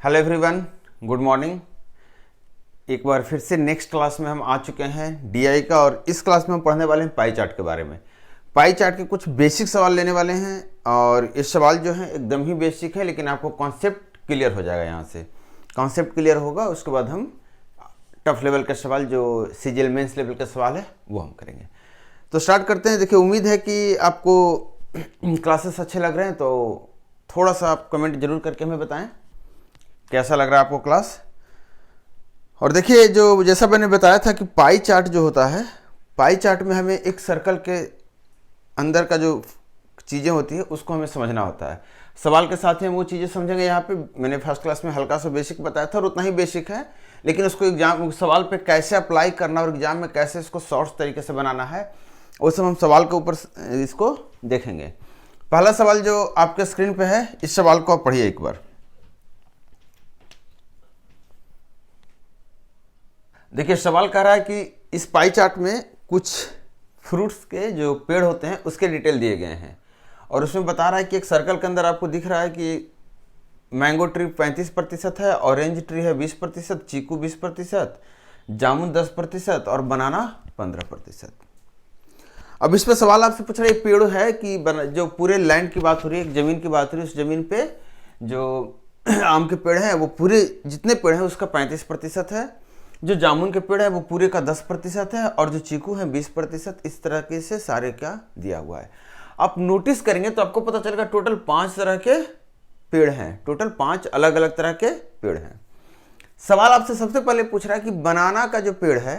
Hello everyone, good morning. एक बार फिर से नेक्स्ट क्लास में हम आ चुके हैं डीआई का, और इस क्लास में हम पढ़ने वाले हैं पाई चार्ट के बारे में। पाई चार्ट के कुछ बेसिक सवाल लेने वाले हैं, और ये सवाल जो है एकदम ही बेसिक है, लेकिन आपको कॉन्सेप्ट क्लियर हो जाएगा। यहाँ से कॉन्सेप्ट क्लियर होगा, उसके बाद हम टफ लेवल के सवाल, जो सीजीएल मेंस लेवल के सवाल है, वो हम करेंगे। तो स्टार्ट करते हैं। देखिए, उम्मीद है कि आपको क्लासेस अच्छे लग रहे हैं, तो थोड़ा सा आप कमेंट जरूर करके हमें बताएं कैसा लग रहा है आपको क्लास। और देखिए, जो जैसा मैंने बताया था कि पाई चार्ट जो होता है, पाई चार्ट में हमें एक सर्कल के अंदर का जो चीज़ें होती है उसको हमें समझना होता है। सवाल के साथ ही हम वो चीज़ें समझेंगे। यहाँ पे मैंने फर्स्ट क्लास में हल्का सा बेसिक बताया था, और उतना ही बेसिक है, लेकिन उसको एग्जाम सवाल पे कैसे अप्लाई करना और एग्जाम में कैसे इसको शॉर्ट्स तरीके से बनाना है, वो सब हम सवाल के ऊपर इसको देखेंगे। पहला सवाल जो आपके स्क्रीन पे है, इस सवाल को आप पढ़िए एक बार। देखिए, सवाल कह रहा है कि इस पाई चार्ट में कुछ फ्रूट्स के जो पेड़ होते हैं उसके डिटेल दिए गए हैं, और उसमें बता रहा है कि एक सर्कल के अंदर आपको दिख रहा है कि मैंगो ट्री 35% है, ऑरेंज ट्री है 20%, चीकू 20%, जामुन 10% और बनाना 15%। अब इस पर सवाल आपसे पूछ रहा है, पेड़ है कि जो पूरे लैंड की बात हो रही है, एक ज़मीन की बात हो रही है, उस ज़मीन पे जो आम के पेड़ हैं वो पूरे जितने पेड़ हैं उसका 35% है, जो जामुन के पेड़ है वो पूरे का 10% है, और जो चीकू है 20%। इस तरह से सारे क्या दिया हुआ है। आप नोटिस करेंगे तो आपको पता चलेगा टोटल 5 तरह के पेड़ हैं, टोटल 5 अलग अलग तरह के पेड़ हैं। सवाल आपसे सबसे पहले पूछ रहा है कि बनाना का जो पेड़ है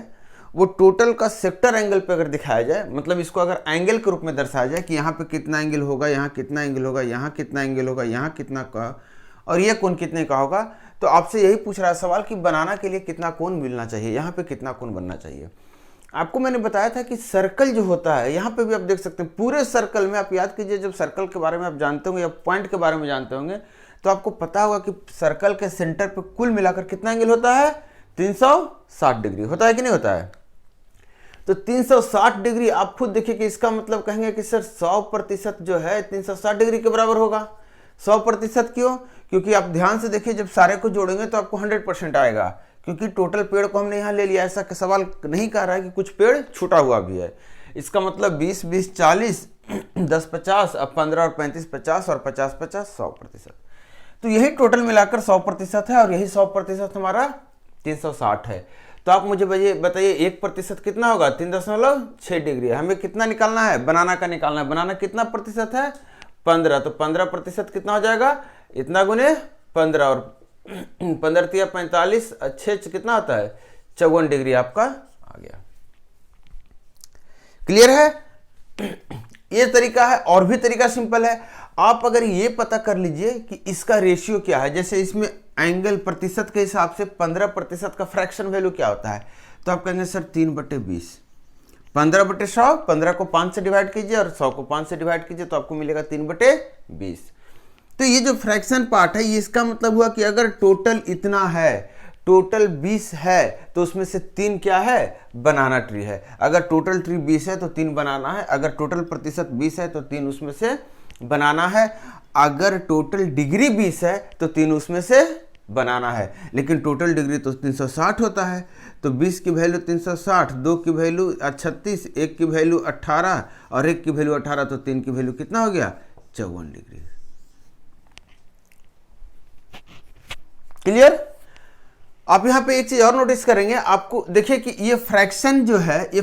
वो टोटल का सेक्टर एंगल पे अगर दिखाया जाए, मतलब इसको अगर एंगल के रूप में दर्शाया जाए कि यहाँ पे कितना एंगल होगा, यहाँ कितना एंगल होगा, यहाँ कितना एंगल होगा, यहाँ कितना का, और ये कोण कितने का होगा, तो आपसे यही पूछ रहा है सवाल कि बनाना के लिए कितना कोण मिलना चाहिए, यहाँ पे कितना कोण बनना चाहिए। आपको मैंने बताया था कि सर्कल जो होता है, यहाँ पे भी आप देख सकते हैं पूरे सर्कल में, आप याद कीजिए, जब सर्कल के बारे में आप जानते होंगे या पॉइंट के बारे में जानते होंगे, तो आपको पता होगा कि सर्कल के सेंटर पे कुल मिलाकर कितना एंगल होता है, 360 डिग्री होता है कि नहीं होता है। तो 360 डिग्री आप खुद देखिए कि इसका मतलब कहेंगे कि सर 100% जो है 360 डिग्री के बराबर होगा। 100% क्यों? क्योंकि आप ध्यान से देखिए, जब सारे को जोड़ेंगे तो आपको 100% आएगा, क्योंकि टोटल पेड़ को हमने यहाँ ले लिया। ऐसा सवाल नहीं कह रहा है कि कुछ पेड़ छूटा हुआ भी है। इसका मतलब 20 20 40, 10 50, अब 15 और 35 50, और 50 50 100%। तो यही टोटल मिलाकर 100% है, और यही 100% हमारा 360 है। तो आप मुझे बताइए 1% कितना होगा, 3.6 डिग्री है। हमें कितना निकालना है, बनाना का निकालना है। बनाना कितना प्रतिशत है, 15, तो 15% कितना हो जाएगा, इतना गुने 15, और 15 तिया 45, 6 कितना होता है, 54 डिग्री आपका आ गया। क्लियर है? ये तरीका है, और भी तरीका सिंपल है। आप अगर ये पता कर लीजिए कि इसका रेशियो क्या है, जैसे इसमें एंगल प्रतिशत के हिसाब से 15% का फ्रैक्शन वैल्यू क्या होता है, तो आप कहेंगे सर 3/20, 15/100, 15 को 5 से डिवाइड कीजिए और 100 को 5 से डिवाइड कीजिए, तो आपको मिलेगा 3/20। तो ये जो फ्रैक्शन पार्ट है, ये इसका मतलब हुआ कि अगर टोटल इतना है, टोटल 20 है, तो उसमें से 3 क्या है, बनाना ट्री है। अगर टोटल ट्री 20 है तो 3 बनाना है। अगर टोटल प्रतिशत 20 है तो 3 उसमें से बनाना है। अगर टोटल डिग्री 20 है तो 3 उसमें से बनाना है। लेकिन टोटल डिग्री तो 360 होता है, तो 20 की वैल्यू 360, 2 की वैल्यू 36, 1 की वैल्यू 18, और 1 की वैल्यू 18, तो 3 की वैल्यू कितना हो गया, 54 डिग्री। क्लियर? आप यहाँ पे एक चीज और नोटिस करेंगे, आपको देखिए कि ये फ्रैक्शन जो है, ये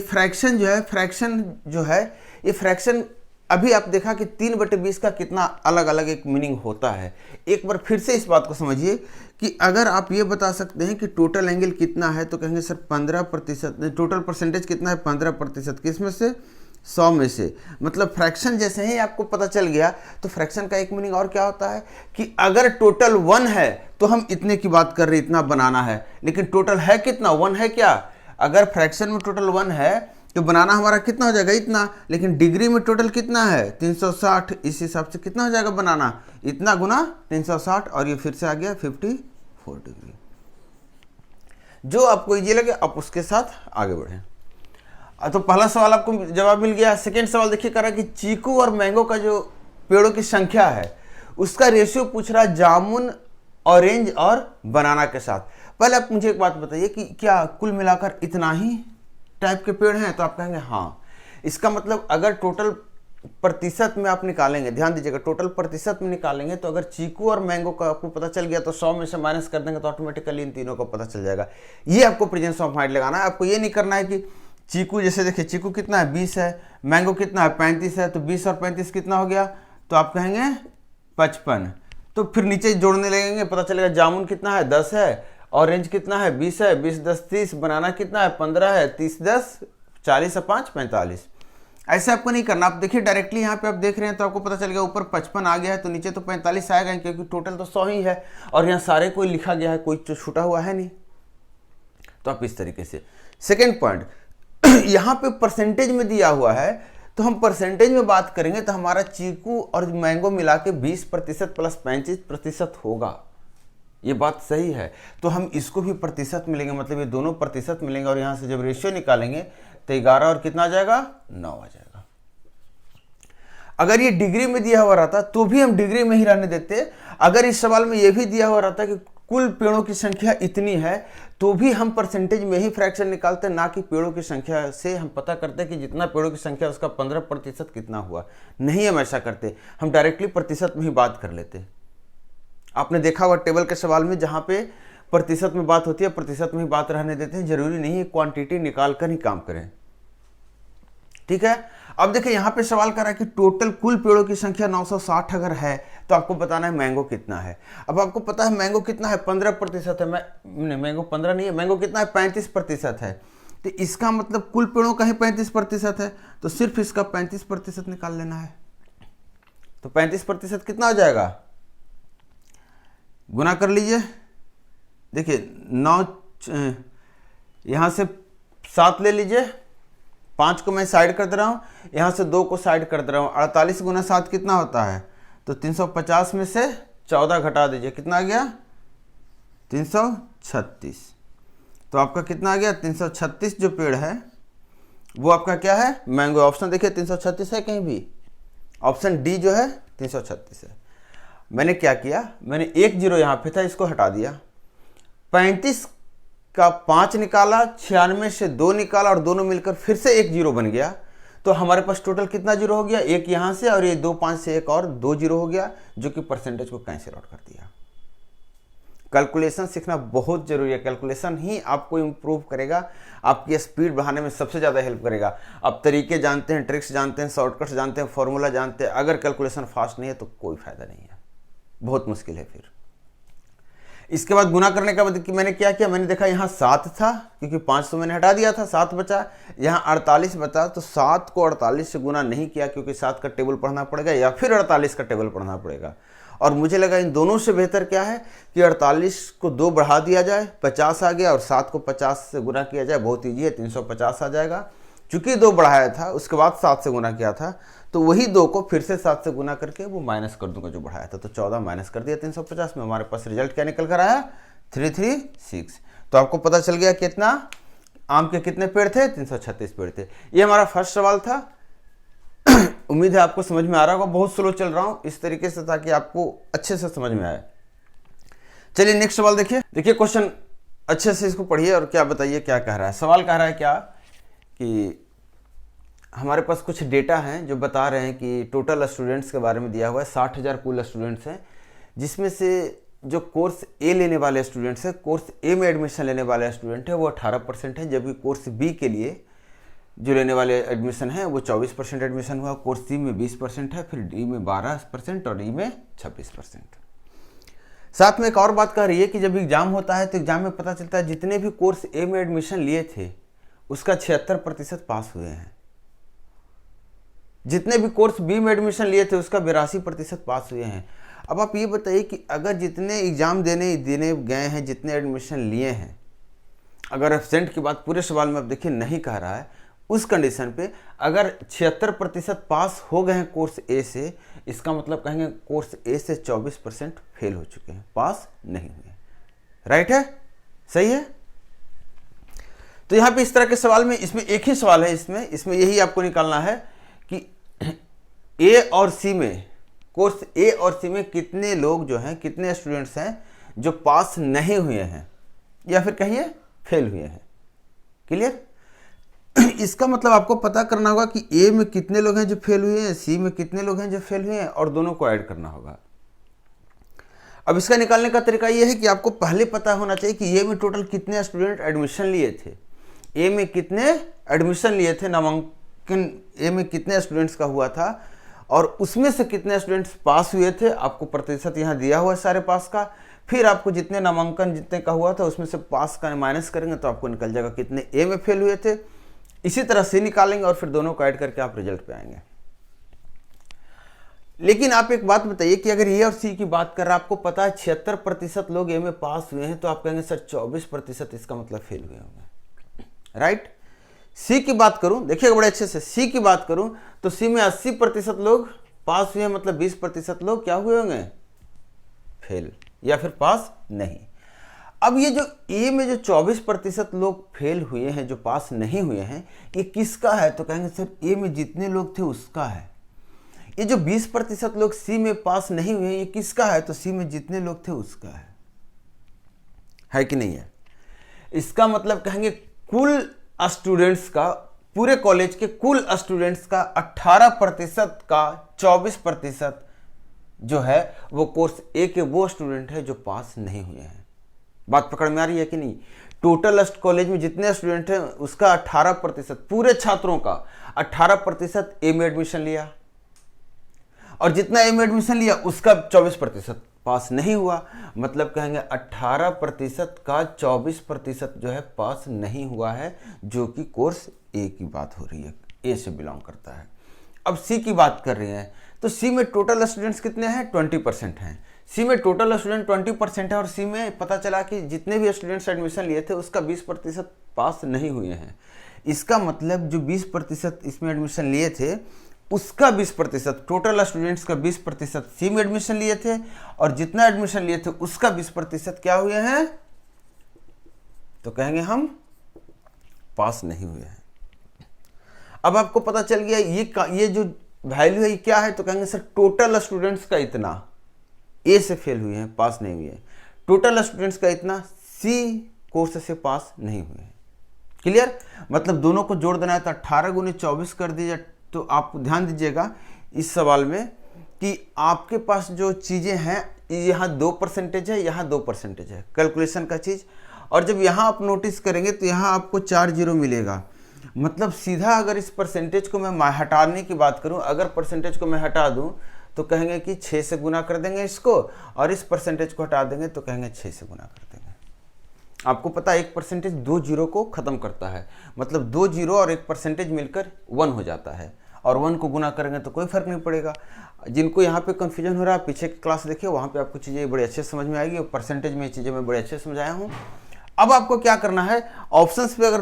फ्रैक्शन अभी आप देखा कि 3/20 का कितना अलग अलग एक मीनिंग होता है। एक बार फिर से इस बात को समझिए कि अगर आप ये बता सकते हैं कि टोटल एंगल कितना है, तो कहेंगे सर 15%, टोटल परसेंटेज कितना है, 15%, किस में से, 100 में से। मतलब फ्रैक्शन जैसे ही आपको पता चल गया, तो फ्रैक्शन का एक मीनिंग और क्या होता है कि अगर टोटल 1 है तो हम इतने की बात कर रहे हैं, इतना बनाना है, लेकिन टोटल है कितना, 1 है क्या। अगर फ्रैक्शन में टोटल 1 है तो बनाना हमारा कितना हो जाएगा, इतना, लेकिन डिग्री में टोटल कितना है, 360, इस हिसाब से कितना हो जाएगा बनाना, इतना गुना 360, और ये फिर से आ गया 54 डिग्री। जो आपको इजी लगे आप उसके साथ आगे बढ़ें। तो पहला सवाल आपको जवाब मिल गया। सेकेंड सवाल देखिए, कह रहा है कि चीकू और मैंगो का जो पेड़ों की संख्या है उसका रेशियो पूछ रहा है जामुन ऑरेंज और बनाना के साथ। पहले आप मुझे एक बात बताइए कि क्या कुल मिलाकर इतना ही टाइप के पेड़ हैं? तो आप कहेंगे हाँ। इसका मतलब अगर टोटल प्रतिशत में आप निकालेंगे, ध्यान दीजिएगा, टोटल प्रतिशत में निकालेंगे तो अगर चीकू और मैंगो का आपको पता चल गया तो 100 में से माइनस कर देंगे तो ऑटोमेटिकली इन तीनों का पता चल जाएगा। ये आपको प्रेजेंस ऑफ माइंड लगाना है। आपको ये नहीं करना है कि चीकू, जैसे देखिए चीकू कितना है 20 है, मैंगो कितना है 35 है, तो 20 और 35 कितना हो गया? तो आप कहेंगे 55। तो फिर नीचे जोड़ने लगेंगे, पता चलेगा जामुन कितना है 10 है, ऑरेंज कितना है 20 है, 20 10 30, बनाना कितना है 15 है, 30 10 40 और 5 45। ऐसे आपको नहीं करना। आप देखिए डायरेक्टली यहाँ पे आप देख रहे हैं तो आपको पता चल गया ऊपर 55 आ गया है तो नीचे तो 45 आएगा, क्योंकि टोटल तो 100 ही है और यहाँ सारे कोई लिखा गया है, कोई तो छूटा हुआ है नहीं। तो आप इस तरीके से। सेकेंड पॉइंट, यहाँ पे परसेंटेज में दिया हुआ है तो हम परसेंटेज में बात करेंगे तो हमारा चीकू और मैंगो मिला के 20% प्लस 35% होगा। ये बात सही है। तो हम इसको भी प्रतिशत मिलेंगे, मतलब ये दोनों प्रतिशत मिलेंगे और यहाँ से जब रेशियो निकालेंगे तो 11 और कितना आ जाएगा? 9 आ जाएगा। अगर ये डिग्री में दिया हुआ रहता तो भी हम डिग्री में ही रहने देते। अगर इस सवाल में ये भी दिया हुआ रहता कि कुल पेड़ों की संख्या इतनी है तो भी हम परसेंटेज में ही फ्रैक्शन निकालते, ना कि पेड़ों की संख्या से हम पता करते कि जितना पेड़ों की संख्या उसका 15% कितना हुआ। नहीं हम ऐसा करते, हम डायरेक्टली प्रतिशत में ही बात कर लेते। आपने देखा होगा टेबल के सवाल में जहाँ पे प्रतिशत में बात होती है प्रतिशत में ही बात रहने देते हैं। जरूरी नहीं है क्वांटिटी निकाल कर ही काम करें, ठीक है। अब देखिए यहाँ पे सवाल कर रहा है कि टोटल कुल पेड़ों की संख्या 960 अगर है तो आपको बताना है मैंगो कितना है। अब आपको पता है मैंगो कितना है? 15% है। मैंगो 15 नहीं है, मैंगो कितना है? 35% है। तो इसका मतलब कुल पेड़ों का ही 35% है, तो सिर्फ इसका 35% निकाल लेना है। तो 35% कितना हो जाएगा? गुना कर लीजिए। देखिए 9, यहाँ से 7 ले लीजिए, 5 को मैं साइड कर दे रहा हूँ, यहाँ से 2 को साइड कर दे रहा हूँ। 48 गुना 7 कितना होता है? तो 350 में से 14 घटा दीजिए, कितना आ गया? 336। तो आपका कितना आ गया? 336 जो पेड़ है वो आपका क्या है? मैंगो। ऑप्शन देखिए 336 है कहीं भी? ऑप्शन डी जो है 336 है। मैंने क्या किया, मैंने 1 0 यहाँ पे था, इसको हटा दिया। 35 का 5 निकाला, 96 से 2 निकाला और दोनों मिलकर फिर से 1 0 बन गया। तो हमारे पास टोटल कितना जीरो हो गया? 1 यहाँ से और ये 2 5 से 1 और 2 0 हो गया, जो कि परसेंटेज को कैंसिल आउट कर दिया। कैलकुलेशन सीखना बहुत जरूरी है। कैलकुलेशन ही आपको इम्प्रूव करेगा, आपकी स्पीड बढ़ाने में सबसे ज़्यादा हेल्प करेगा। आप तरीके जानते हैं, ट्रिक्स जानते हैं, शॉर्टकट्स जानते हैं, फॉर्मूला जानते हैं, अगर कैलकुलेशन फास्ट नहीं है तो कोई फायदा नहीं है, बहुत मुश्किल है फिर। इसके बाद गुना करने का मतलब कि मैंने क्या किया, मैंने देखा यहाँ 7 था, क्योंकि 5 तो मैंने हटा दिया था, 7 बचा, यहाँ 48 बचा, तो 7 को 48 से गुना नहीं किया, क्योंकि 7 का टेबल पढ़ना पड़ेगा या फिर 48 का टेबल पढ़ना पड़ेगा। और मुझे लगा इन दोनों से बेहतर क्या है कि 48 को 2 बढ़ा दिया जाए, 50 आ गया, और 7 को 50 से गुना किया जाए, बहुत ईजी है, 350 आ जाएगा। चूंकि 2 बढ़ाया था, उसके बाद 7 से गुना किया था, तो वही 2 को फिर से 7 से गुना करके वो माइनस कर दूंगा जो बढ़ाया था, तो 14 माइनस कर दिया 350 में। हमारे पास रिजल्ट क्या निकल कर आया? 336। तो आपको पता चल गया कितना आम के कितने पेड़ थे? 336 पेड़ थे। ये हमारा फर्स्ट सवाल था। उम्मीद है आपको समझ में आ रहा होगा। बहुत स्लो चल रहा हूँ इस तरीके से ताकि आपको अच्छे से समझ में आए। चलिए नेक्स्ट सवाल देखिए। देखिए क्वेश्चन अच्छे से इसको पढ़िए और क्या बताइए क्या कह रहा है। सवाल कह रहा है क्या कि हमारे पास कुछ डेटा हैं जो बता रहे हैं कि टोटल स्टूडेंट्स के बारे में दिया हुआ है। 60,000 कुल स्टूडेंट्स हैं, जिसमें से जो कोर्स ए लेने वाले स्टूडेंट्स हैं, कोर्स ए में एडमिशन लेने वाले स्टूडेंट है वो 18% है, जबकि कोर्स बी के लिए जो लेने वाले एडमिशन है वो 24% एडमिशन हुआ। कोर्स सी में 20% है, फिर डी में 12% और ई में 26%। साथ में एक और बात कह रही है कि जब एग्जाम होता है तो एग्जाम में पता चलता है जितने भी कोर्स ए में एडमिशन लिए थे उसका 76% पास हुए हैं, जितने भी कोर्स बी में एडमिशन लिए थे उसका 82% पास हुए हैं। अब आप ये बताइए कि अगर जितने एग्जाम देने गए हैं, जितने एडमिशन लिए हैं, अगर एब्सेंट की बात पूरे सवाल में आप देखिए नहीं कह रहा है, उस कंडीशन पे अगर 76% पास हो गए हैं कोर्स ए से, इसका मतलब कहेंगे कोर्स ए से 24% फेल हो चुके हैं, पास नहीं हुए। राइट है? सही है? तो यहाँ पे इस तरह के सवाल में, इसमें एक ही सवाल है, इसमें यही आपको निकालना है कि ए और सी में, कोर्स ए और सी में कितने लोग जो हैं, कितने स्टूडेंट्स हैं जो पास नहीं हुए हैं या फिर कहिए फेल हुए हैं। क्लियर? इसका मतलब आपको पता करना होगा कि ए में कितने लोग हैं जो फेल हुए हैं, सी में कितने लोग हैं जो फेल हुए हैं, और दोनों को ऐड करना होगा। अब इसका निकालने का तरीका यह है कि आपको पहले पता होना चाहिए कि ए में टोटल कितने स्टूडेंट एडमिशन लिए थे, ए में कितने एडमिशन लिए थे, नामांकन ए में कितने स्टूडेंट्स का हुआ था, और उसमें से कितने स्टूडेंट्स पास हुए थे। आपको प्रतिशत यहाँ दिया हुआ है सारे पास का। फिर आपको जितने नामांकन जितने का हुआ था उसमें से पास का माइनस करेंगे तो आपको निकल जाएगा कितने ए में फेल हुए थे। इसी तरह से निकालेंगे और फिर दोनों को ऐड करके आप रिजल्ट पे आएंगे। लेकिन आप एक बात बताइए कि अगर ए और सी की बात कर रहा है, आपको पता है 76% लोग ए में पास हुए हैं, तो आप कहेंगे सर 24%, इसका मतलब फेल हुए होंगे, राइट। सी की बात करूं, देखिएगा बड़े अच्छे से, सी की बात करूं तो सी में 80% लोग पास हुए हैं, मतलब 20% लोग क्या हुए होंगे, फेल या फिर पास नहीं। अब ये जो ए में जो 24% लोग फेल हुए हैं, जो पास नहीं हुए हैं, ये किसका है, तो कहेंगे सर ए में जितने लोग थे उसका है। ये जो 20% लोग सी में पास नहीं हुए हैं, ये किसका है, तो सी में जितने लोग थे उसका है कि नहीं है। इसका मतलब कहेंगे कुल स्टूडेंट्स का, पूरे कॉलेज के कुल स्टूडेंट्स का 18% का 24% जो है वो कोर्स ए के वो स्टूडेंट है जो पास नहीं हुए हैं। बात पकड़ में आ रही है कि नहीं। टोटल कॉलेज में जितने स्टूडेंट हैं उसका 18%, पूरे छात्रों का 18% ए में एडमिशन लिया, और जितना ए में एडमिशन लिया उसका 24% पास नहीं हुआ। मतलब कहेंगे 18% का 24% जो है पास नहीं हुआ है, जो कि कोर्स ए की बात हो रही है, ए से बिलोंग करता है। अब सी की बात कर रहे हैं तो सी में टोटल स्टूडेंट्स कितने हैं, 20% हैं। सी में टोटल स्टूडेंट 20% है, और सी में पता चला कि जितने भी स्टूडेंट्स एडमिशन लिए थे उसका 20% पास नहीं हुए हैं। इसका मतलब जो 20% इसमें एडमिशन लिए थे उसका 20%, टोटल स्टूडेंट्स का 20% सी में एडमिशन लिए थे, और जितना एडमिशन लिए थे उसका 20% क्या हुए हैं, तो कहेंगे हम पास नहीं हुए हैं। अब आपको पता चल गया ये जो वैल्यू है ये क्या है, तो कहेंगे सर टोटल स्टूडेंट्स का इतना ए से फेल हुए हैं, पास नहीं हुए, टोटल स्टूडेंट्स का इतना सी कोर्स से पास नहीं हुए हैं। क्लियर? मतलब दोनों को जोड़ देना है तो 18 × 24 कर दीजिए। तो आप ध्यान दीजिएगा इस सवाल में कि आपके पास जो चीज़ें हैं, यहाँ 2% है, यहाँ 2% है कैलकुलेशन का चीज़, और जब यहाँ आप नोटिस करेंगे तो यहाँ आपको 4 0 मिलेगा। मतलब सीधा अगर इस परसेंटेज को मैं हटाने की बात करूँ, अगर परसेंटेज को मैं हटा दूँ तो कहेंगे कि 6 से गुना कर देंगे इसको, और इस परसेंटेज को हटा देंगे तो कहेंगे 6 से गुना कर देंगे। आपको पता है 1% 2 0 को ख़त्म करता है, मतलब 2 0 और 1% मिलकर 1 हो जाता है, और 1 को गुना करेंगे तो कोई फर्क नहीं पड़ेगा। जिनको यहाँ पे कन्फ्यूजन हो रहा है, पीछे की क्लास देखिए, वहाँ पे आपको चीज़ें बड़े अच्छे समझ में आएगी, और परसेंटेज में चीज़ें मैं बड़े अच्छे समझाया हूँ। अब आपको क्या करना है, ऑप्शंस पे अगर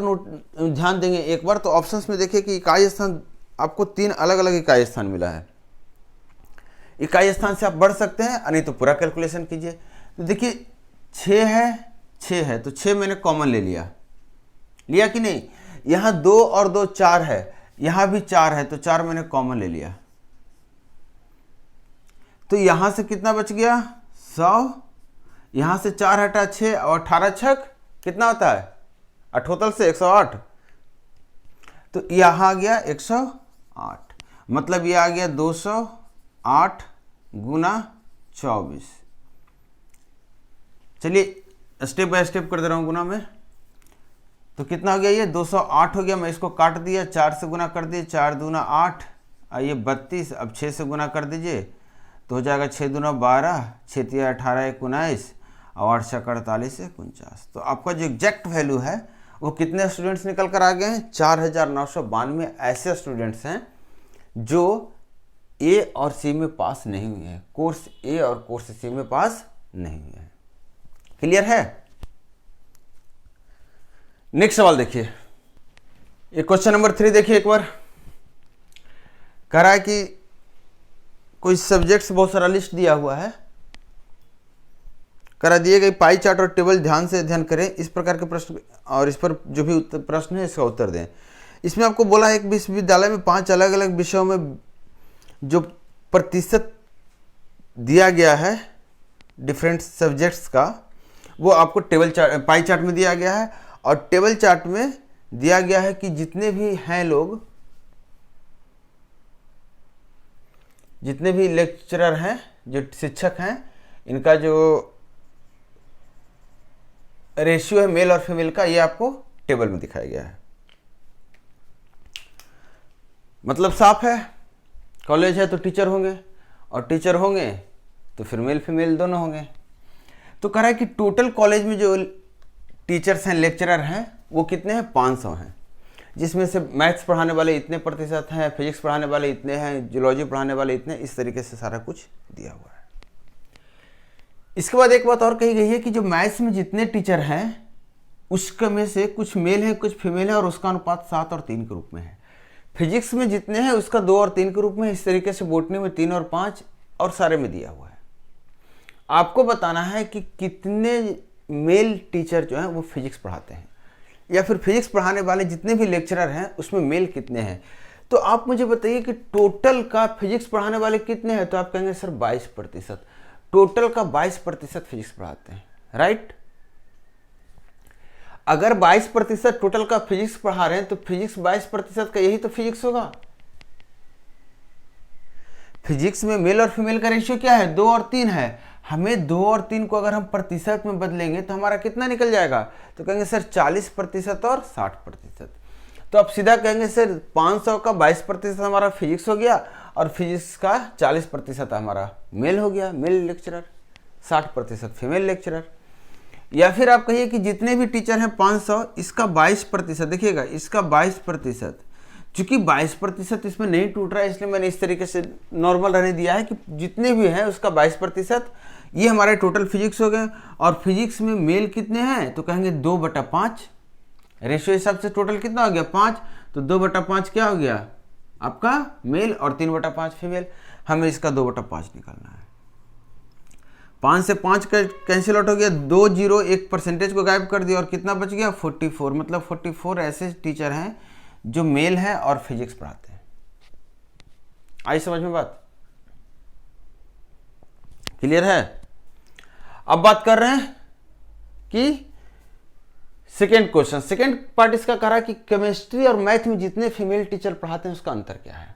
ध्यान देंगे एक बार, तो ऑप्शंस में देखिए कि इकाई स्थान आपको 3 अलग अलग इकाई स्थान मिला है। इकाई स्थान से आप बढ़ सकते हैं, नहीं तो पूरा कैलकुलेशन कीजिए। तो देखिए 6 है तो 6 मैंने कॉमन ले लिया कि नहीं। यहाँ 2 और 2 4 है, यहाँ भी 4 है तो 4 मैंने कॉमन ले लिया, तो यहाँ से कितना बच गया 100, यहाँ से 4 हटा 6 और 18 छक कितना होता है, 88 से 108, तो यहाँ आ गया 108, मतलब ये आ गया 208 गुना 24। चलिए स्टेप बाय स्टेप कर दे रहा हूँ गुना में, तो कितना हो गया, ये 208 हो गया। मैं इसको काट दिया, 4 से गुना कर दिए, 4 दूना 8, ये 32। अब 6 से गुना कर दीजिए तो हो जाएगा 6 दूना 12, 6 तिया 18 1 19, और 8 छक 48 1 49। तो आपका जो एग्जैक्ट वैल्यू है वो कितने स्टूडेंट्स निकल कर आ गए हैं, 4992 ऐसे स्टूडेंट्स हैं जो ए और सी में पास नहीं हुए हैं, कोर्स ए और कोर्स सी में पास नहीं हुए हैं। क्लियर है? नेक्स्ट सवाल देखिए, ये क्वेश्चन नंबर 3 देखिए एक बार। कह रहा है कि कोई सब्जेक्ट्स बहुत सारा लिस्ट दिया हुआ है, करा दिए गए पाई चार्ट और टेबल ध्यान से अध्ययन करें, इस प्रकार के प्रश्न, और इस पर जो भी प्रश्न है इसका उत्तर दें। इसमें आपको बोला है एक विश्वविद्यालय में 5 अलग अलग विषयों में जो प्रतिशत दिया गया है डिफरेंट सब्जेक्ट्स का, वो आपको टेबल चार्ट, पाई चार्ट में दिया गया है। और टेबल चार्ट में दिया गया है कि जितने भी हैं लोग, जितने भी लेक्चरर हैं, जो शिक्षक हैं, इनका जो रेशियो है मेल और फीमेल का, ये आपको टेबल में दिखाया गया है। मतलब साफ है, कॉलेज है तो टीचर होंगे, और टीचर होंगे तो फिर मेल फीमेल दोनों होंगे। तो कह रहा है कि टोटल कॉलेज में जो टीचर्स हैं, लेक्चरर हैं, वो कितने हैं? 500 हैं, जिसमें से मैथ्स पढ़ाने वाले इतने प्रतिशत हैं, फिजिक्स पढ़ाने वाले इतने हैं, जियोलॉजी पढ़ाने वाले इतने, इस तरीके से सारा कुछ दिया हुआ है। इसके बाद एक बात और कही गई है कि जो मैथ्स में जितने टीचर हैं उसके में से कुछ मेल हैं कुछ फीमेल हैं, और उसका अनुपात 7 और 3 के रूप में है। फिजिक्स में जितने हैं उसका 2 और 3 के रूप में, इस तरीके से बोटनी में 3 और 5, और सारे में दिया हुआ है। आपको बताना है कि कितने मेल टीचर जो हैं वो फिजिक्स पढ़ाते हैं, या फिर फिजिक्स पढ़ाने वाले जितने भी लेक्चरर हैं उसमें मेल कितने हैं। तो आप मुझे बताइए कि टोटल का फिजिक्स पढ़ाने वाले कितने हैं? तो आप कहेंगे सर 22%। टोटल का 22% फिजिक्स पढ़ाते हैं, राइट। अगर 22% टोटल का फिजिक्स पढ़ा रहे हैं तो फिजिक्स 22% का, यही तो फिजिक्स होगा। फिजिक्स में मेल और फीमेल का रेशियो क्या है? 2 और 3 है। हमें 2 और 3 को अगर हम प्रतिशत में बदलेंगे तो हमारा कितना निकल जाएगा? तो कहेंगे सर 40% और 60%। तो आप सीधा कहेंगे सर 500 का 22% हमारा फिजिक्स हो गया, और फिजिक्स का 40% हमारा मेल हो गया, मेल लेक्चरर, 60% फीमेल लेक्चरर। या फिर आप कहिए कि जितने भी टीचर हैं 500, इसका 22%, देखिएगा इसका 22%, चूंकि 22% इसमें नहीं टूट रहा है इसलिए मैंने इस तरीके से नॉर्मल रहने दिया है कि जितने भी हैं उसका 22%, ये हमारे टोटल फिजिक्स हो गए। और फिजिक्स में मेल कितने हैं? तो कहेंगे 2/5, रेशियो हिसाब से टोटल कितना हो गया? 5। तो 2/5 क्या हो गया आपका? मेल, और 3/5 फीमेल। हमें इसका 2/5 निकालना है। 5 से 5 का कैंसिल आउट हो गया, 2 0 एक परसेंटेज को गायब कर दिया, और कितना बच गया? 44। मतलब 44 ऐसे टीचर हैं जो मेल है और फिजिक्स पढ़ाते हैं। आई समझ में बात? क्लियर है? अब बात कर रहे हैं कि सेकेंड क्वेश्चन, सेकेंड पार्ट इसका कह रहा है कि केमिस्ट्री और मैथ में जितने फीमेल टीचर पढ़ाते हैं उसका अंतर क्या है।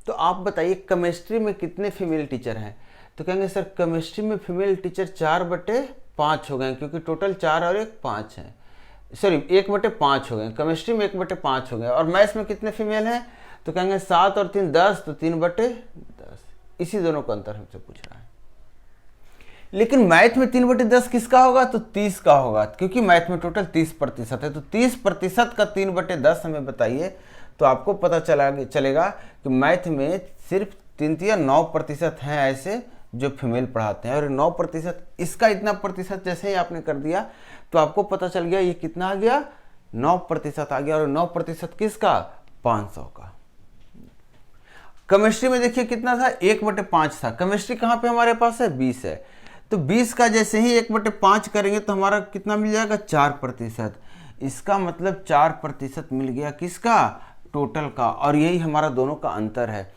तो आप बताइए केमिस्ट्री में कितने फीमेल टीचर हैं? तो कहेंगे सर केमिस्ट्री में फीमेल टीचर 4/5 हो गए, क्योंकि टोटल 4 और 1 5 है, सॉरी 1/5 हो गए, केमिस्ट्री में 1/5 हो गए। और मैथ्स में कितने फीमेल हैं? तो कहेंगे 7 और 3 10, तो 3/10। इसी दोनों का अंतर हमसे पूछ रहा है। लेकिन मैथ में 3/10 किसका होगा? तो 30 का होगा, क्योंकि मैथ में टोटल 30% है। तो 30% का 3/10 हमें बताइए, तो आपको पता चलेगा कि मैथ में सिर्फ 3 या 9% हैं ऐसे जो फीमेल पढ़ाते हैं, और 9%, इसका इतना प्रतिशत जैसे ही आपने कर दिया तो आपको पता चल गया ये कितना आ गया? 9% आ गया। और 9% किसका? 500 का। केमिस्ट्री में देखिए कितना था? 1/5 था। केमिस्ट्री कहाँ पे हमारे पास है? 20 है। तो 20 का जैसे ही 1/5 करेंगे तो हमारा कितना मिल जाएगा? 4%। इसका मतलब 4% मिल गया किसका? टोटल का। और यही हमारा दोनों का अंतर है।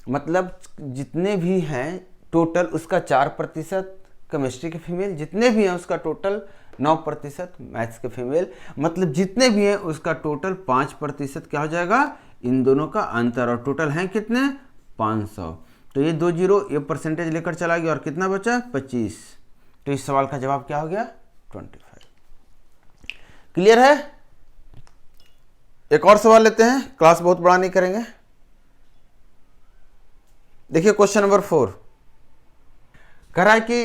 मतलब जितने भी हैं टोटल उसका 4% केमिस्ट्री के फीमेल, जितने भी हैं उसका टोटल 9% मैथ्स के फीमेल, मतलब जितने भी हैं उसका टोटल 5% क्या हो जाएगा? इन दोनों का अंतर। और टोटल हैं कितने? 500। तो ये 2 0 ये परसेंटेज लेकर चला गया, और कितना बचा? 25। तो इस सवाल का जवाब क्या हो गया? 25। क्लियर है? एक और सवाल लेते हैं, क्लास बहुत बड़ा नहीं करेंगे। देखिए क्वेश्चन नंबर 4 कह रहा है कि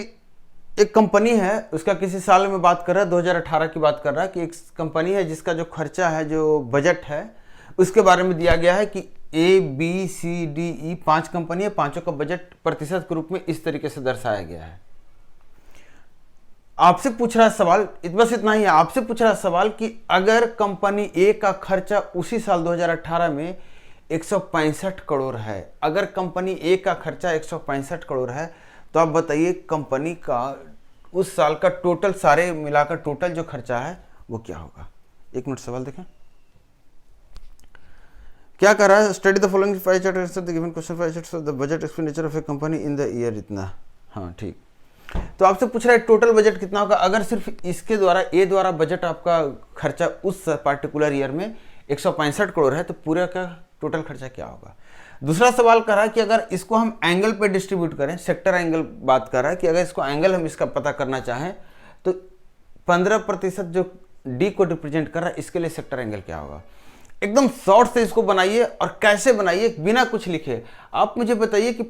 एक कंपनी है, उसका किसी साल में बात कर रहा है, 2018 की बात कर रहा है कि एक कंपनी है जिसका जो खर्चा है, जो बजट है, उसके बारे में दिया गया है कि ABCDE 5 कंपनी है, पांचों का बजट प्रतिशत के रूप में इस तरीके से दर्शाया गया है। आपसे पूछ रहा सवाल, बस इतना ही है, आपसे पूछ रहा सवाल कि अगर कंपनी ए का खर्चा उसी साल 2018 में 165 करोड़ है, अगर कंपनी ए का खर्चा 165 करोड़ है, तो आप बताइए कंपनी का उस साल का टोटल, सारे मिलाकर टोटल जो खर्चा है वो क्या होगा। 1 मिनट सवाल देखें क्या कर रहा है। Study the following pie chart, answer the given question pie chart, the budget expenditure of A company in the year इतना। हाँ ठीक। तो आपसे पूछ रहा है टोटल बजट कितना होगा अगर सिर्फ इसके द्वारा ए द्वारा बजट आपका खर्चा उस पार्टिकुलर ईयर में 165 करोड़ है, तो पूरे का टोटल खर्चा क्या होगा। दूसरा सवाल कर रहा है कि अगर इसको हम एंगल पे डिस्ट्रीब्यूट करें, सेक्टर एंगल बात कर रहा है कि अगर इसको एंगल हम इसका पता करना चाहें तो 15% जो डी को रिप्रेजेंट कर रहा है इसके लिए सेक्टर एंगल क्या होगा। एकदम शॉर्ट से इसको बनाइए और कैसे बनाइए बिना कुछ लिखे। आप मुझे बताइए कि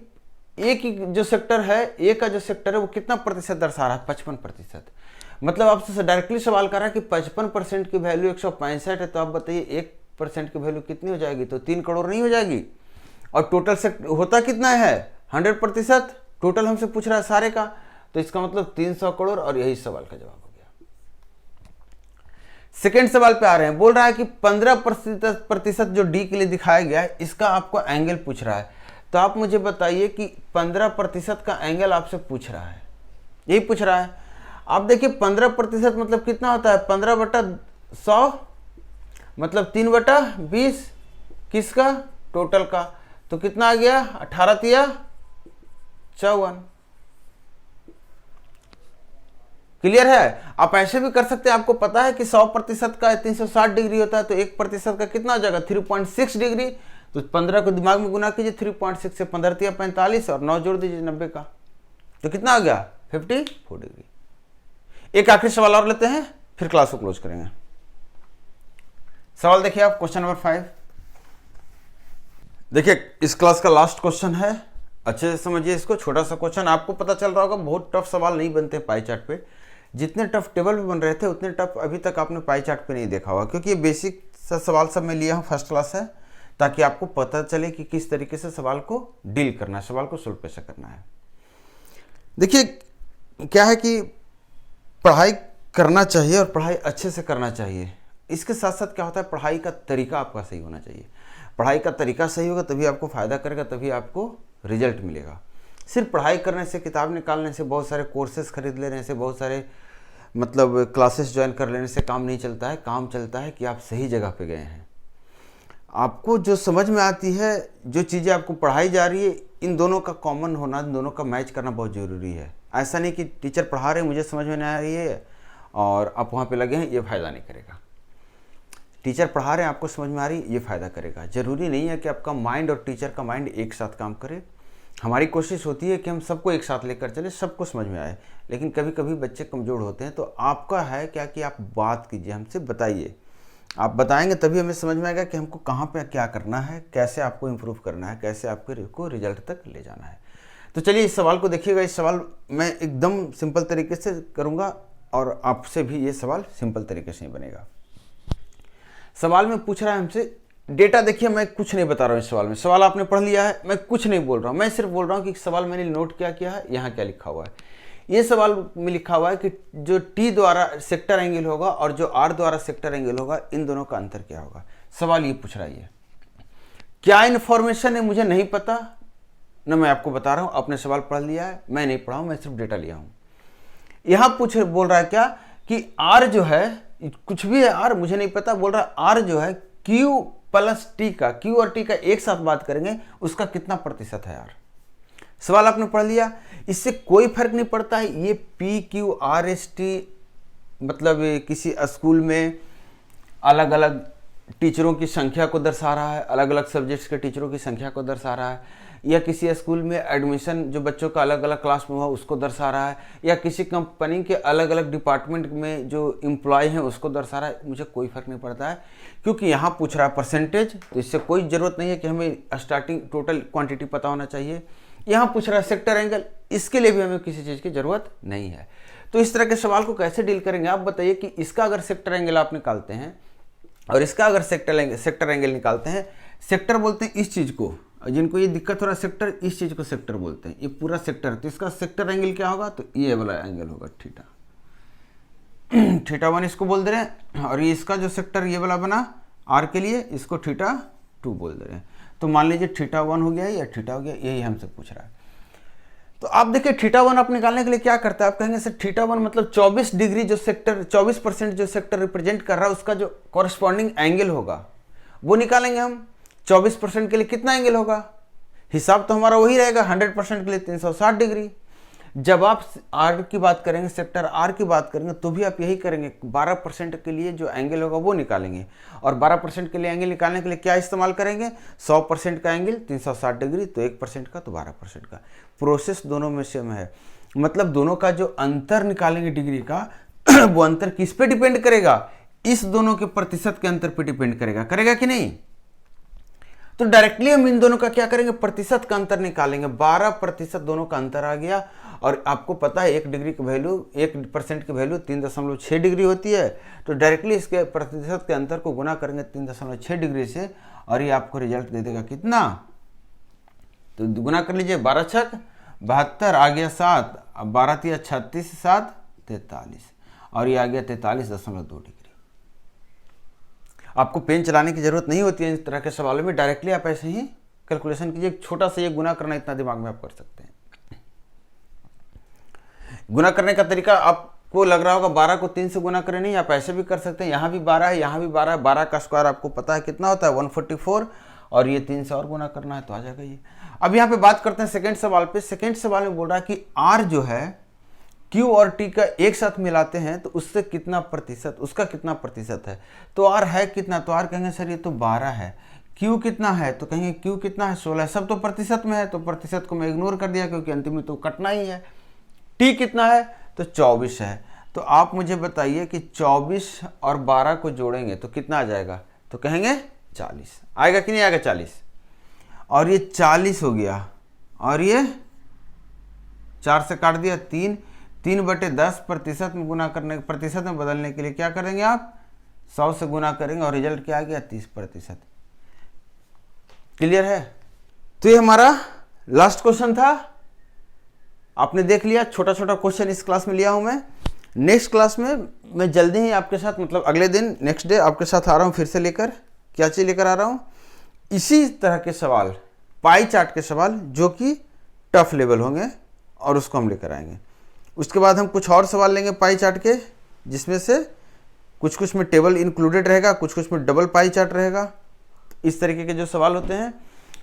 ए की जो सेक्टर है, ए का जो सेक्टर है वो कितना प्रतिशत दर्शा रहा है, 55%। मतलब आपसे डायरेक्टली सवाल कर रहा है कि 55% की वैल्यू 165 है, तो आप बताइए 1% की वैल्यू कितनी हो जाएगी, तो 3 करोड़ नहीं हो जाएगी। और टोटल सेक्टर होता कितना है 100%, टोटल हमसे पूछ रहा है सारे का, तो इसका मतलब 300 करोड़ और यही सवाल का जवाब हो गया। सेकेंड सवाल पे आ रहे हैं, बोल रहा है कि 15% जो डी के लिए दिखाया गया है इसका आपको एंगल पूछ रहा है। तो आप मुझे बताइए कि 15% का एंगल आपसे पूछ रहा है, यही पूछ रहा है। आप देखिए 15% मतलब कितना होता है, 15/100 मतलब 3/20 किसका, टोटल का। तो कितना आ गया, 18 तिया 54। क्लियर है। आप ऐसे भी कर सकते हैं, आपको पता है कि 100% का 360 डिग्री होता है, तो 1% का कितना हो जाएगा 3.6 डिग्री। तो 15 को दिमाग में गुना कीजिए, 3.6 से 15 तिया 45 और 9 जोड़ दीजिए 90 का, तो कितना आ गया 54 डिग्री। एक आखिरी सवाल और लेते हैं फिर क्लास को क्लोज करेंगे। सवाल देखिए आप, क्वेश्चन नंबर 5। देखिए इस क्लास का लास्ट क्वेश्चन है, अच्छे से समझिए इसको। छोटा सा क्वेश्चन, आपको पता चल रहा होगा बहुत टफ सवाल नहीं बनते पाई चार्ट पे। जितने टफ टेबल पे बन रहे थे उतने टफ अभी तक आपने पाई चार्ट पे नहीं देखा होगा, क्योंकि ये बेसिक सा सवाल सब मैं लिया हूँ, फर्स्ट क्लास है, ताकि आपको पता चले कि किस तरीके से सवाल को डील करना है, सवाल को सोल्व कैसे करना है। देखिए क्या है कि पढ़ाई करना चाहिए और पढ़ाई अच्छे से करना चाहिए। इसके साथ साथ क्या होता है, पढ़ाई का तरीका आपका सही होना चाहिए। पढ़ाई का तरीका सही होगा तभी आपको फ़ायदा करेगा, तभी आपको रिजल्ट मिलेगा। सिर्फ पढ़ाई करने से, किताब निकालने से, बहुत सारे कोर्सेज खरीद लेने से, बहुत सारे मतलब क्लासेस ज्वाइन कर लेने से काम नहीं चलता है। काम चलता है कि आप सही जगह पे गए हैं, आपको जो समझ में आती है, जो चीज़ें आपको पढ़ाई जा रही है, इन दोनों का कॉमन होना, इन दोनों का मैच करना बहुत ज़रूरी है। ऐसा नहीं कि टीचर पढ़ा रहे हैं मुझे समझ में नहीं आ रही है और आप वहाँ पे लगे हैं, ये फ़ायदा नहीं करेगा। टीचर पढ़ा रहे हैं, आपको समझ में आ रही है, ये फ़ायदा करेगा। ज़रूरी नहीं है कि आपका माइंड और टीचर का माइंड एक साथ काम करे। हमारी कोशिश होती है कि हम सबको एक साथ लेकर चले, सबको समझ में आए, लेकिन कभी कभी बच्चे कमज़ोर होते हैं। तो आपका है क्या कि आप बात कीजिए, हमसे बताइए। आप बताएंगे तभी हमें समझ में आएगा कि हमको कहाँ पे क्या करना है, कैसे आपको इम्प्रूव करना है, कैसे आपको रिजल्ट तक ले जाना है। तो चलिए इस सवाल को देखिएगा। इस सवाल मैं एकदम सिंपल तरीके से करूँगा और आपसे भी ये सवाल सिंपल तरीके से ही बनेगा। सवाल में पूछ रहा है हमसे डेटा। देखिए मैं कुछ नहीं बता रहा हूँ इस सवाल में, सवाल आपने पढ़ लिया है, मैं कुछ नहीं बोल रहा हूँ, मैं सिर्फ बोल रहा हूँ कि सवाल मैंने नोट क्या किया है, यहाँ क्या लिखा हुआ है। ये सवाल में लिखा हुआ है कि जो टी द्वारा सेक्टर एंगल होगा और जो आर द्वारा सेक्टर एंगल होगा, इन दोनों का अंतर क्या होगा। सवाल ये पूछ रहा है। क्या इन्फॉर्मेशन है मुझे नहीं पता, न मैं आपको बता रहा हूँ, आपने सवाल पढ़ लिया है, मैं नहीं पढ़ा हूँ, मैं सिर्फ डेटा लिया हूँ। यहाँ बोल रहा है क्या कि आर जो है, कुछ भी है आर मुझे नहीं पता, बोल रहा है आर जो है क्यू प्लस टी का, क्यू और टी का एक साथ बात करेंगे, उसका कितना प्रतिशत है आर। सवाल आपने पढ़ लिया, इससे कोई फर्क नहीं पड़ता है। ये P Q R S T मतलब किसी स्कूल में अलग अलग टीचरों की संख्या को दर्शा रहा है, अलग अलग सब्जेक्ट्स के टीचरों की संख्या को दर्शा रहा है, या किसी स्कूल में एडमिशन जो बच्चों का अलग अलग क्लास में हुआ उसको दर्शा रहा है, या किसी कंपनी के अलग अलग डिपार्टमेंट में जो एम्प्लॉय हैं उसको दर्शा रहा है। मुझे कोई फर्क नहीं पड़ता है, क्योंकि यहाँ पूछ रहा है परसेंटेज, तो इससे कोई ज़रूरत नहीं है कि हमें स्टार्टिंग टोटल क्वांटिटी पता होना चाहिए। यहाँ पूछ रहा है सेक्टर एंगल, इसके लिए भी हमें किसी चीज़ की ज़रूरत नहीं है। तो इस तरह के सवाल को कैसे डील करेंगे आप बताइए कि इसका अगर सेक्टर एंगल आप निकालते हैं और इसका अगर सेक्टर एंगल निकालते हैं, सेक्टर बोलते हैं इस चीज़ को, जिनको ये दिक्कत हो रहा है सेक्टर, इस चीज़ को सेक्टर बोलते हैं, ये पूरा सेक्टर। तो इसका सेक्टर एंगल क्या होगा, तो ये वाला एंगल होगा थीटा, थीटा 1 इसको बोल दे रहे हैं, और ये इसका जो सेक्टर ये वाला बना आर के लिए, इसको थीटा 2 बोल दे रहे हैं। तो मान लीजिए थीटा 1 हो गया या थीटा हो गया, यही हमसे पूछ रहा है। तो आप देखिए थीटा 1 आप निकालने के लिए क्या करता है, आप कहेंगे सर थीटा 1 मतलब 24 डिग्री जो सेक्टर 24% जो सेक्टर रिप्रेजेंट कर रहा है उसका जो कॉरस्पॉन्डिंग एंगल होगा वो निकालेंगे हम। 24% के लिए कितना एंगल होगा, हिसाब तो हमारा वही रहेगा, 100% के लिए 360 डिग्री। जब आप आर की बात करेंगे, सेक्टर आर की बात करेंगे, तो भी आप यही करेंगे, 12% के लिए जो एंगल होगा वो निकालेंगे। और 12% के लिए एंगल निकालने के लिए क्या इस्तेमाल करेंगे, 100% का एंगल 360 डिग्री, तो 1% का तो 12% का। प्रोसेस दोनों में सेम है, मतलब दोनों का जो अंतर निकालेंगे डिग्री का वो अंतर किस पे डिपेंड करेगा, इस दोनों के प्रतिशत के अंतर पे डिपेंड करेगा, करेगा कि नहीं। तो डायरेक्टली हम इन दोनों का क्या करेंगे, प्रतिशत का अंतर निकालेंगे। 12% दोनों का अंतर आ गया, और आपको पता है 1 डिग्री की वैल्यू, 1% की वैल्यू 3.6 डिग्री होती है। तो डायरेक्टली इसके प्रतिशत के अंतर को गुना करेंगे 3.6 डिग्री से, और ये आपको रिजल्ट दे देगा कितना, तो गुना कर लीजिए, 12 छक 72, आ गया 7, अब 12 तिया 36, 7 43, और ये आ गया 43.2 डिग्री। आपको पेन चलाने की जरूरत नहीं होती है इस तरह के सवालों में, डायरेक्टली आप ऐसे ही कैलकुलेशन कीजिए। छोटा सा ये गुना करना, इतना दिमाग में आप कर सकते हैं। गुना करने का तरीका आपको लग रहा होगा 12 को 3 से गुना करें, नहीं, आप ऐसे भी कर सकते हैं। यहाँ भी 12 है, यहाँ भी 12 है, 12 का स्क्वायर आपको पता है कितना होता है, 144, और ये 3 से और गुना करना है तो आ जाएगा ये। अब यहाँ पे बात करते हैं सेकेंड सवाल पे। सेकेंड सवाल में बोल रहा है कि आर जो है Q और T का एक साथ मिलाते हैं तो उससे कितना प्रतिशत, उसका कितना प्रतिशत है। तो R है कितना, तो R कहेंगे सर ये तो 12 है। Q कितना है, तो कहेंगे Q कितना है, 16 है। सब तो प्रतिशत में है, तो प्रतिशत को मैं इग्नोर कर दिया क्योंकि अंतिम में तो कटना ही है। T कितना है, तो 24 है। तो आप मुझे बताइए कि 24 और 12 को जोड़ेंगे तो कितना आ जाएगा, तो कहेंगे 40 आएगा कि नहीं आएगा, 40, और ये 40 हो गया, और ये 4 से काट दिया 3, 3/10 प्रतिशत में गुना करने, प्रतिशत में बदलने के लिए क्या करेंगे आप, 100 से गुना करेंगे, और रिजल्ट क्या आ गया, 30%। क्लियर है। तो ये हमारा लास्ट क्वेश्चन था, आपने देख लिया। छोटा छोटा क्वेश्चन इस क्लास में लिया हूं मैं। नेक्स्ट क्लास में मैं जल्दी ही आपके साथ, मतलब अगले दिन नेक्स्ट डे आपके साथ आ रहा हूं फिर से लेकर। क्या चीज़ लेकर आ रहा हूं, इसी तरह के सवाल, पाई चार्ट के सवाल जो कि टफ लेवल होंगे, और उसको हम लेकर आएंगे। उसके बाद हम कुछ और सवाल लेंगे पाई चार्ट के, जिसमें से कुछ कुछ में टेबल इंक्लूडेड रहेगा, कुछ कुछ में डबल पाई चार्ट रहेगा। इस तरीके के जो सवाल होते हैं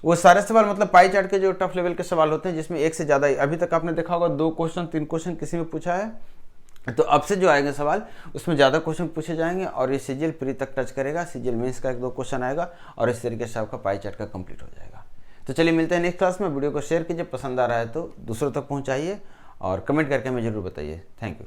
वो सारे सवाल, मतलब पाई चार्ट के जो टफ लेवल के सवाल होते हैं जिसमें एक से ज़्यादा, अभी तक आपने देखा होगा 2 क्वेश्चन 3 क्वेश्चन किसी में पूछा है, तो अब से जो आएंगे सवाल उसमें ज़्यादा क्वेश्चन पूछे जाएंगे, और ये सीजीएल प्री तक टच करेगा। सीजीएल मेंस का 1-2 क्वेश्चन आएगा, और इस तरीके से आपका पाई चार्ट का कंप्लीट हो जाएगा। तो चलिए मिलते हैं नेक्स्ट क्लास में। वीडियो को शेयर कीजिए, पसंद आ रहा है तो दूसरों तक पहुँचाइए, और कमेंट करके हमें जरूर बताइए। Thank you.